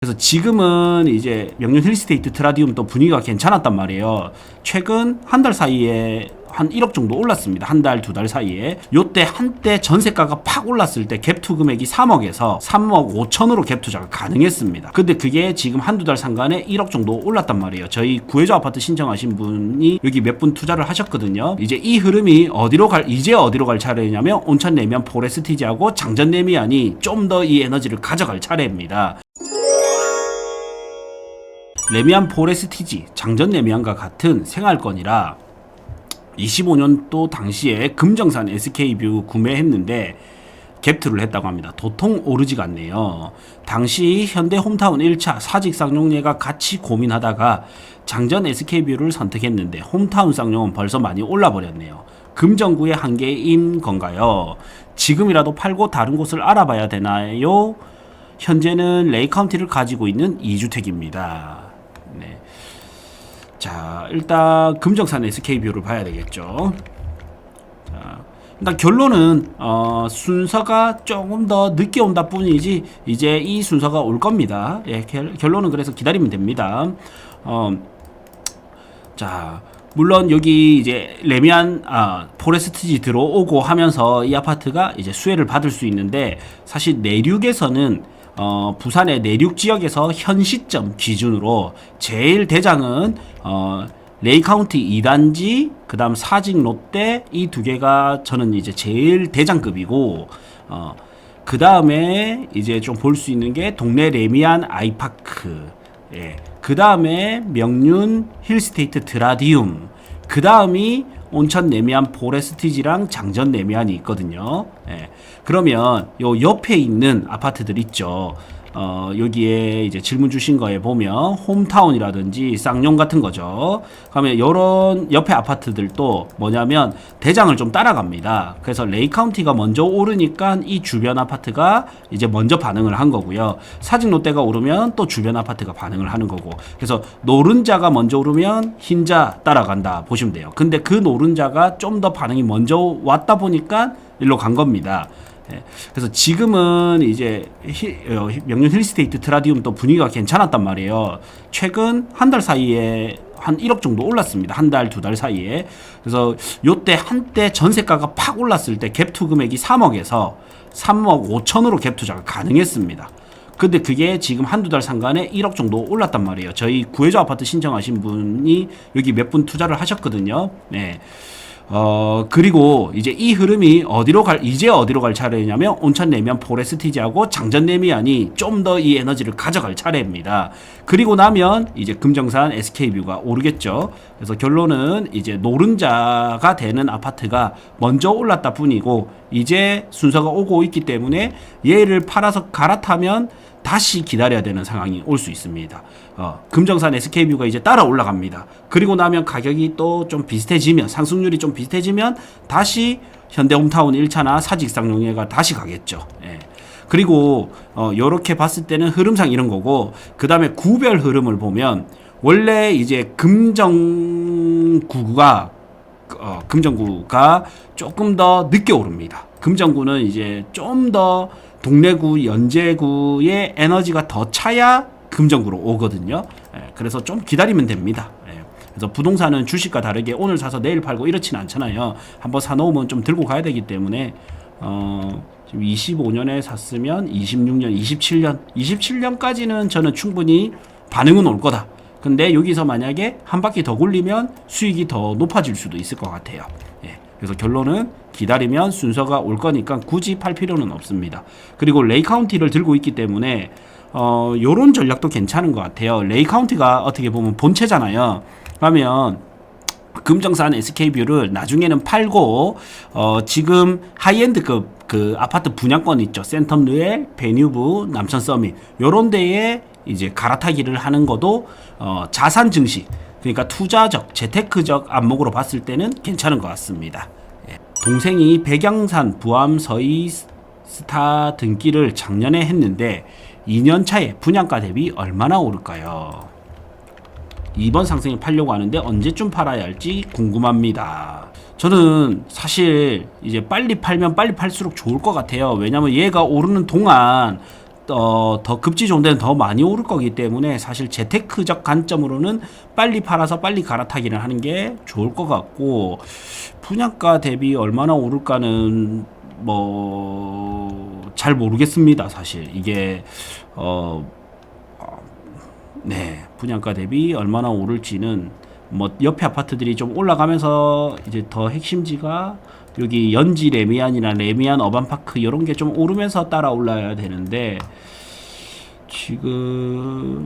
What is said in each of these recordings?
그래서 지금은 이제 명륜 힐스테이트 트라디움 또 분위기가 괜찮았단 말이에요. 최근 한 달 사이에 한 1억 정도 올랐습니다. 한 달, 두 달 사이에. 요때 한때 전세가가 팍 올랐을 때 갭투 금액이 3억에서 3억 5천으로 갭 투자가 가능했습니다. 근데 그게 지금 한두 달 상간에 1억 정도 올랐단 말이에요. 저희 구해줘 아파트 신청하신 분이 여기 몇 분 투자를 하셨거든요. 이제 이 흐름이 이제 어디로 갈 차례냐면 온천 레미안 포레스티지하고 장전 레미안이 좀 더 이 에너지를 가져갈 차례입니다. 레미안 포레스티지, 장전 레미안과 같은 생활권이라 25년도 당시에 금정산 SK뷰 구매했는데 갭투를 했다고 합니다. 도통 오르지가 않네요. 당시 현대 홈타운 1차 사직 쌍용예가 같이 고민하다가 장전 SK뷰를 선택했는데 홈타운 쌍용은 벌써 많이 올라버렸네요. 금정구의 한계인 건가요? 지금이라도 팔고 다른 곳을 알아봐야 되나요? 현재는 레이카운티를 가지고 있는 2주택입니다. 네. 자, 일단 금정산 SK뷰를 봐야 되겠죠. 자, 일단 결론은 순서가 조금 더 늦게 온다 뿐이지 이제 이 순서가 올 겁니다. 예, 결론은 그래서 기다리면 됩니다. 자, 물론 여기 이제 레미안 포레스티지 들어오고 하면서 이 아파트가 이제 수혜를 받을 수 있는데 사실 내륙에서는 부산의 내륙 지역에서 현 시점 기준으로 제일 대장은 레이카운티 2단지, 그 다음 사직 롯데 이 두 개가 저는 이제 제일 대장급이고, 그 다음에 이제 좀 볼 수 있는 게 동네 레미안 아이파크, 예. 그 다음에 명륜 힐스테이트 트라디움, 그 다음이 온천 레미안 포레스티지랑 장전 레미안이 있거든요. 예. 그러면 요 옆에 있는 아파트들 있죠. 여기에 이제 질문 주신 거에 보면 홈타운이라든지 쌍용 같은 거죠. 그러면 요런 옆에 아파트들도 뭐냐면 대장을 좀 따라갑니다. 그래서 레이카운티가 먼저 오르니까 이 주변 아파트가 이제 먼저 반응을 한 거고요. 사직 롯데가 오르면 또 주변 아파트가 반응을 하는 거고. 그래서 노른자가 먼저 오르면 흰자 따라간다 보시면 돼요. 근데 그 노른자가 좀 더 반응이 먼저 왔다 보니까 일로 간 겁니다. 그래서 지금은 이제 명륜 힐스테이트 트라디움 또 분위기가 괜찮았단 말이에요. 최근 한 달 사이에 한 1억 정도 올랐습니다. 한 달, 두 달 사이에. 그래서 요때 한때 전세가가 팍 올랐을 때 갭투 금액이 3억에서 3억 5천으로 갭 투자가 가능했습니다. 근데 그게 지금 한두 달 상간에 1억 정도 올랐단 말이에요. 저희 구해줘 아파트 신청하신 분이 여기 몇 분 투자를 하셨거든요. 네. 그리고 이제 이 흐름이 이제 어디로 갈 차례냐면 온천 레미안 포레스티지하고 장전 레미안이 좀 더 이 에너지를 가져갈 차례입니다. 그리고 나면 이제 금정산 SK뷰가 오르겠죠. 그래서 결론은 이제 노른자가 되는 아파트가 먼저 올랐다 뿐이고 이제 순서가 오고 있기 때문에 얘를 팔아서 갈아타면 다시 기다려야 되는 상황이 올 수 있습니다. 금정산 SK뷰가 이제 따라 올라갑니다. 그리고 나면 가격이 또 좀 비슷해지면, 상승률이 좀 비슷해지면 다시 현대홈타운 1차나 사직쌍용예가 다시 가겠죠. 예. 그리고 요렇게 봤을 때는 흐름상 이런 거고, 그 다음에 구별 흐름을 보면 원래 이제 금정구가 조금 더 늦게 오릅니다. 금정구는 이제 좀 더 동래구, 연제구의 에너지가 더 차야 금정구로 오거든요. 예, 그래서 좀 기다리면 됩니다. 예, 그래서 부동산은 주식과 다르게 오늘 사서 내일 팔고 이렇지는 않잖아요. 한번 사놓으면 좀 들고 가야 되기 때문에 지금 25년에 샀으면 26년, 27년까지는 저는 충분히 반응은 올 거다. 근데 여기서 만약에 한 바퀴 더 굴리면 수익이 더 높아질 수도 있을 것 같아요. 예, 그래서 결론은 기다리면 순서가 올 거니까 굳이 팔 필요는 없습니다. 그리고 레이카운티를 들고 있기 때문에 요런 전략도 괜찮은 것 같아요. 레이카운티가 어떻게 보면 본체잖아요. 그러면 금정산 SK뷰를 나중에는 팔고 지금 하이엔드급 그 아파트 분양권 있죠. 센텀 르엘, 베뉴브, 남천 서밋 요런 데에 이제 갈아타기를 하는 것도 자산 증시, 그러니까 투자적, 재테크적 안목으로 봤을 때는 괜찮은 것 같습니다. 예. 동생이 백양산 부암 서이스타 등기를 작년에 했는데 2년 차에 분양가 대비 얼마나 오를까요? 이번 상승에 팔려고 하는데 언제쯤 팔아야 할지 궁금합니다. 저는 사실 이제 빨리 팔면 빨리 팔수록 좋을 것 같아요. 왜냐면 얘가 오르는 동안 더 급지 좋은 데는 더 많이 오를 거기 때문에 사실 재테크적 관점으로는 빨리 팔아서 빨리 갈아타기를 하는 게 좋을 것 같고, 분양가 대비 얼마나 오를까는 뭐 잘 모르겠습니다. 사실 이게 네, 분양가 대비 얼마나 오를지는 뭐 옆에 아파트들이 좀 올라가면서 이제 더 핵심지가 여기 연지 레미안이나 레미안 어반파크 이런 게 좀 오르면서 따라 올라야 되는데, 지금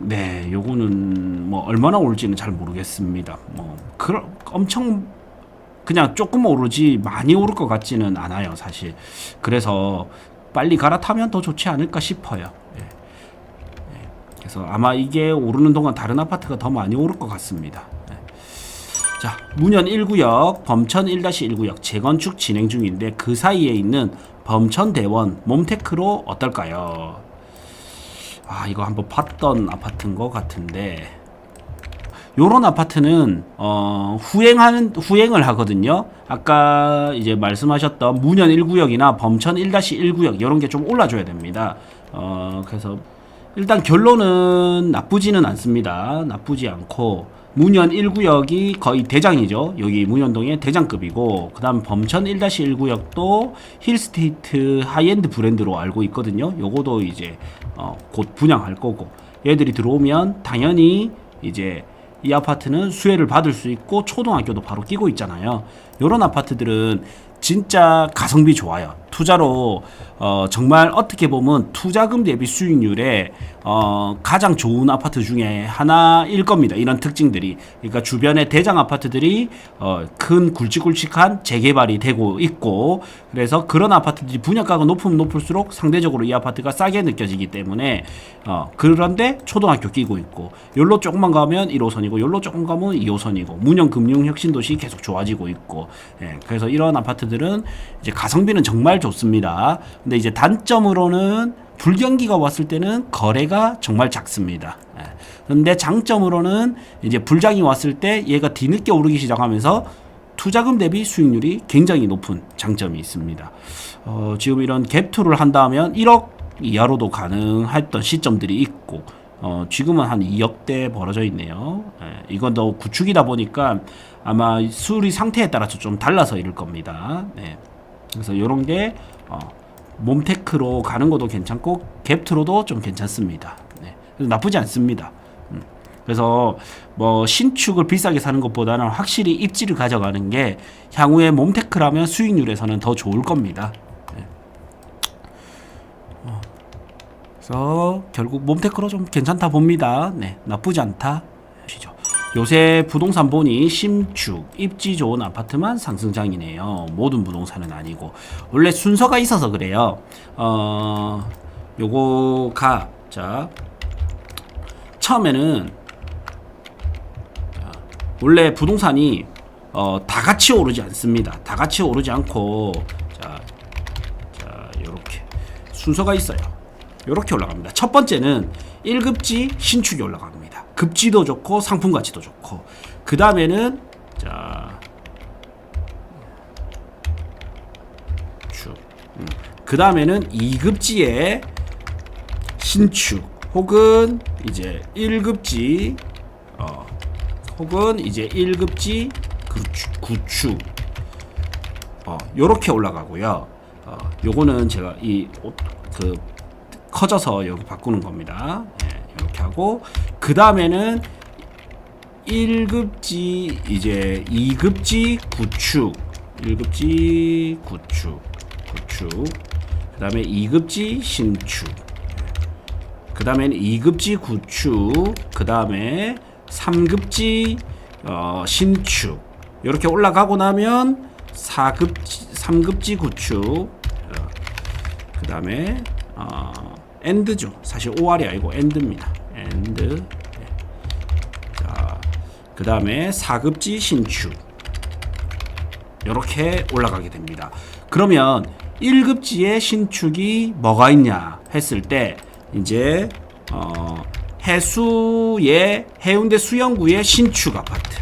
네, 요거는 뭐 얼마나 오를지는 잘 모르겠습니다. 뭐 엄청 그냥 조금 오르지 많이 오를 것 같지는 않아요, 사실. 그래서 빨리 갈아타면 더 좋지 않을까 싶어요. 예. 그래서 아마 이게 오르는 동안 다른 아파트가 더 많이 오를 것 같습니다. 예. 자, 문현 1구역, 범천 1-1구역 재건축 진행 중인데 그 사이에 있는 범천 대원 몬테크로 어떨까요? 아, 이거 한번 봤던 아파트인 것 같은데, 요런 아파트는 후행을 하거든요. 아까 이제 말씀하셨던 문현 1구역이나 범천 1-1구역 이런 게 좀 올라줘야 됩니다. 그래서 일단 결론은 나쁘지는 않습니다. 나쁘지 않고, 문현 1구역이 거의 대장이죠. 여기 문현동의 대장급이고, 그 다음 범천 1-1구역도 힐스테이트 하이엔드 브랜드로 알고 있거든요. 요거도 이제 곧 분양할 거고, 얘들이 들어오면 당연히 이제 이 아파트는 수혜를 받을 수 있고 초등학교도 바로 끼고 있잖아요. 요런 아파트들은 진짜 가성비 좋아요. 투자로 정말 어떻게 보면 투자금 대비 수익률에 가장 좋은 아파트 중에 하나일 겁니다. 이런 특징들이. 그러니까 주변에 대장 아파트들이 큰 굵직굵직한 재개발이 되고 있고, 그래서 그런 아파트들이 분양가가 높으면 높을수록 상대적으로 이 아파트가 싸게 느껴지기 때문에 그런데 초등학교 끼고 있고, 열로 조금만 가면 1호선이고 열로 조금 가면 2호선이고 문현 금융혁신도시 계속 좋아지고 있고, 예, 그래서 이런 아파트들은 이제 가성비는 정말 좋습니다. 근데 이제 단점으로는 불경기가 왔을 때는 거래가 정말 작습니다. 예. 근데 장점으로는 이제 불장이 왔을 때 얘가 뒤늦게 오르기 시작하면서 투자금 대비 수익률이 굉장히 높은 장점이 있습니다. 지금 이런 갭투를 한다면 1억 이하로도 가능했던 시점들이 있고, 지금은 한 2억대 벌어져 있네요. 예, 이건 더 구축이다 보니까 아마 수리 상태에 따라서 좀 달라서 이럴 겁니다. 네. 그래서 이런 게 몬테크로 가는 것도 괜찮고 갭투로도 좀 괜찮습니다. 네. 나쁘지 않습니다. 그래서 뭐 신축을 비싸게 사는 것보다는 확실히 입지를 가져가는 게 향후에 몬테크라면 수익률에서는 더 좋을 겁니다. 네. 그래서 결국 몬테크로 좀 괜찮다 봅니다. 네, 나쁘지 않다. 요새 부동산 보니 신축, 입지 좋은 아파트만 상승장이네요. 모든 부동산은 아니고. 원래 순서가 있어서 그래요. 요거가, 자, 처음에는, 원래 부동산이, 다 같이 오르지 않습니다. 다 같이 오르지 않고, 자, 요렇게. 순서가 있어요. 요렇게 올라갑니다. 첫 번째는 1급지 신축이 올라갑니다. 급지도 좋고 상품 가치도 좋고, 그 다음에는 그 다음에는 2급지의 신축 혹은 이제 1급지 혹은 이제 1급지 구축 요렇게 올라가고요. 요거는 제가 커져서 여기 바꾸는 겁니다. 이렇게 하고, 그 다음에는 1급지 이제 2급지 구축, 1급지 구축, 그 다음에 2급지 신축, 그 다음에는 2급지 구축, 그 다음에 3급지 신축, 이렇게 올라가고 나면 3급지 구축, 그 다음에 엔드죠. 사실 OR이 아니고 엔드입니다. 엔드. 자, 그 다음에 4급지 신축. 이렇게 올라가게 됩니다. 그러면 1급지의 신축이 뭐가 있냐 했을 때, 이제 해운대 수영구의 신축 아파트.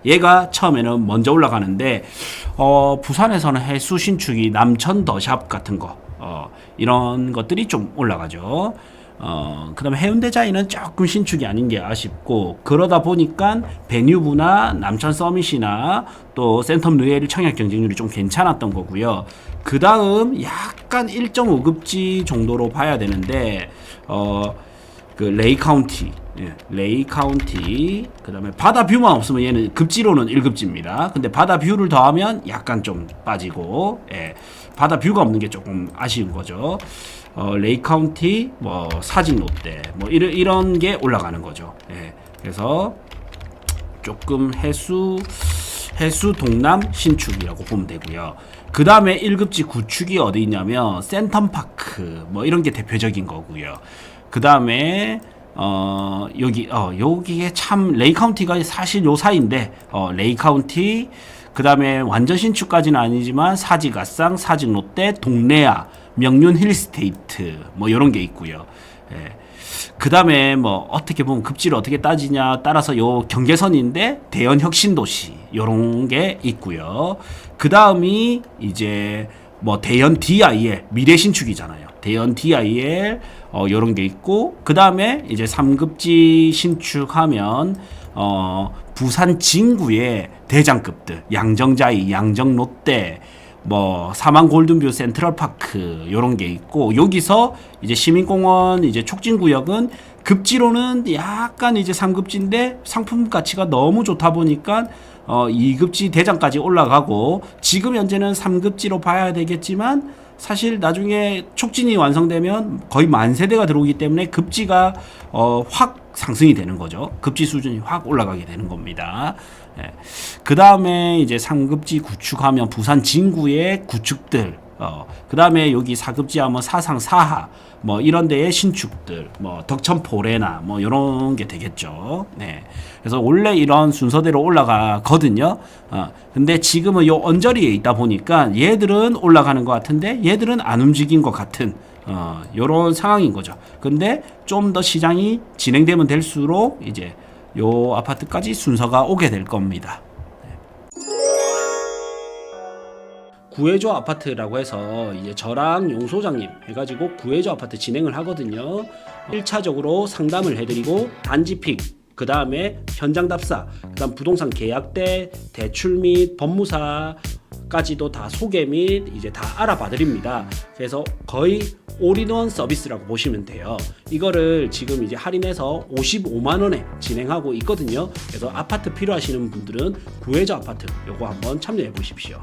얘가 처음에는 먼저 올라가는데, 부산에서는 해수 신축이 남천 더샵 같은 거, 이런 것들이 좀 올라가죠. 그다음에 해운대자이는 조금 신축이 아닌 게 아쉽고, 그러다 보니까 베뉴브나 남천 서밋이나 또 센텀 르엘 청약 경쟁률이 좀 괜찮았던 거고요. 그 다음 약간 1.5급지 정도로 봐야 되는데, 그 레이 카운티, 레이 카운티, 그 다음에 바다 뷰만 없으면 얘는 급지로는 1급지입니다. 근데 바다 뷰를 더하면 약간 좀 빠지고, 바다 뷰가 없는 게 조금 아쉬운 거죠. 레이 카운티, 뭐 사직 롯데, 뭐 이런 게 올라가는 거죠. 그래서 조금 해수 동남 신축이라고 보면 되고요. 그 다음에 1급지 구축이 어디 있냐면 센텀파크, 뭐 이런 게 대표적인 거고요. 그 다음에 여기에 참 레이 카운티가 사실 요 사이인데, 레이 카운티, 그 다음에 완전 신축까지는 아니지만 사직 아쌍, 사직 롯데, 동래야, 명륜 힐스테이트, 뭐 이런 게 있고요. 그 다음에 뭐 어떻게 보면 급지를 어떻게 따지냐 따라서 요 경계선인데 대연 혁신도시 요런 게 있고요. 그 다음이 이제 뭐 대연 DIL 미래 신축이잖아요. 대연 DIL 요런 게 있고, 그 다음에 이제 3급지 신축하면 부산 진구의 대장급들 양정자이, 양정롯데, 뭐 사만 골든뷰 센트럴파크 요런 게 있고, 여기서 이제 시민공원 이제 촉진구역은 급지로는 약간 이제 3급지인데 상품 가치가 너무 좋다 보니까 2급지 대장까지 올라가고, 지금 현재는 3급지로 봐야 되겠지만 사실 나중에 촉진이 완성되면 거의 만 세대가 들어오기 때문에 급지가 확 상승이 되는 거죠. 급지 수준이 확 올라가게 되는 겁니다. 그 다음에 이제 3급지 구축하면 부산 진구의 구축들, 그 다음에 여기 4급지 하면 사상 사하, 뭐 이런 데의 신축들, 뭐 덕천 포레나 뭐 이런 게 되겠죠. 그래서 원래 이런 순서대로 올라가거든요. 근데 지금은 요 언저리에 있다 보니까 얘들은 올라가는 것 같은데 얘들은 안 움직인 것 같은 요런 상황인 거죠. 근데 좀 더 시장이 진행되면 될수록 이제 요 아파트까지 순서가 오게 될 겁니다. 구해줘 아파트라고 해서 이제 저랑 용 소장님 해가지고 구해줘 아파트 진행을 하거든요. 1차적으로 상담을 해드리고 단지픽, 그 다음에 현장 답사, 그 다음 부동산 계약대, 대출 및 법무사까지도 다 소개 및 이제 다 알아봐드립니다. 그래서 거의 올인원 서비스라고 보시면 돼요. 이거를 지금 이제 할인해서 55만원에 진행하고 있거든요. 그래서 아파트 필요하시는 분들은 구해줘 아파트 요거 한번 참여해 보십시오.